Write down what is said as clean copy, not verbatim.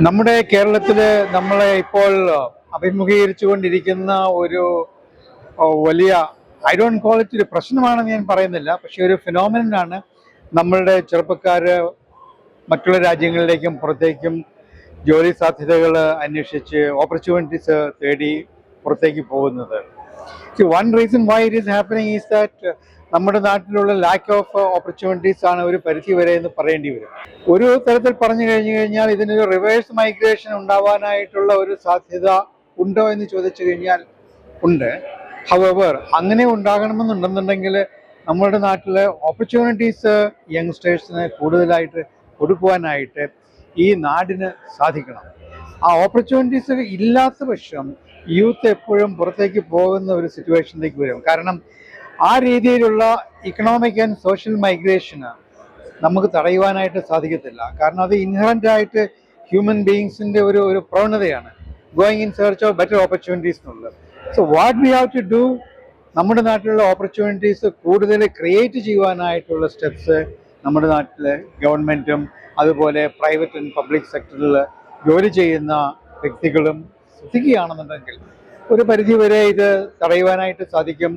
നമ്മുടെ കേരളത്തില് നമ്മളെ ഇപ്പോൾ അഭിമുഖീകരിച്ചുകൊണ്ടിരിക്കുന്ന ഒരു വലിയ ഐ ഡോണ്ട് കോൾ ഇറ്റ് ഒരു പ്രശ്നമാണെന്ന് ഞാൻ പറയുന്നില്ല, പക്ഷെ ഒരു ഫിനോമിനനാണ്. നമ്മളുടെ ചെറുപ്പക്കാര് മറ്റുള്ള രാജ്യങ്ങളിലേക്കും പുറത്തേക്കും ജോലി സാധ്യതകൾ അന്വേഷിച്ച് ഓപ്പർച്യൂണിറ്റീസ് തേടി പുറത്തേക്ക് പോകുന്നത്. One reason why it is happening is that നമ്മുടെ നാട്ടിലുള്ള ലാക്ക് ഓഫ് ഓപ്പർച്യൂണിറ്റീസ് ആണ് ഒരു പരിധി വരെ എന്ന് പറയേണ്ടി വരും. ഒരു തരത്തിൽ പറഞ്ഞു കഴിഞ്ഞു കഴിഞ്ഞാൽ ഇതിനൊരു റിവേഴ്സ് മൈഗ്രേഷൻ ഉണ്ടാവാനായിട്ടുള്ള ഒരു സാധ്യത ഉണ്ടോ എന്ന് ചോദിച്ചു കഴിഞ്ഞാൽ ഉണ്ട്. ഹവർ അങ്ങനെ ഉണ്ടാകണമെന്നുണ്ടെന്നുണ്ടെങ്കിൽ നമ്മുടെ നാട്ടിലെ ഓപ്പർച്യൂണിറ്റീസ് യങ്സ്റ്റേഴ്സിന് കൂടുതലായിട്ട് കൊടുക്കുവാനായിട്ട് ഈ നാടിന് സാധിക്കണം. ആ ഓപ്പർച്യൂണിറ്റീസ് ഇല്ലാത്ത പക്ഷം യൂത്ത് എപ്പോഴും പുറത്തേക്ക് പോകുന്ന ഒരു സിറ്റുവേഷനിലേക്ക് വരും. കാരണം ആ രീതിയിലുള്ള ഇക്കണോമിക് ആൻഡ് സോഷ്യൽ മൈഗ്രേഷന് നമുക്ക് തടയുവാനായിട്ട് സാധിക്കത്തില്ല. കാരണം അത് ഇൻഹറൻ്റ് ആയിട്ട് ഹ്യൂമൻ ബീയിങ്സിൻ്റെ ഒരു പ്രവണതയാണ്, going in search of better opportunities എന്നുള്ളത്. So what we have to do, നമ്മുടെ നാട്ടിലുള്ള ഓപ്പർച്യൂണിറ്റീസ് കൂടുതൽ ക്രിയേറ്റ് ചെയ്യുവാനായിട്ടുള്ള സ്റ്റെപ്സ് നമ്മുടെ നാട്ടിലെ ഗവൺമെൻറ്റും അതുപോലെ പ്രൈവറ്റ് ആൻഡ് പബ്ലിക് സെക്ടറിൽ ജോലി ചെയ്യുന്ന വ്യക്തികളും ശ്രദ്ധിക്കുകയാണെന്നുണ്ടെങ്കിൽ ഒരു പരിധിവരെ ഇത് തടയുവാനായിട്ട് സാധിക്കും.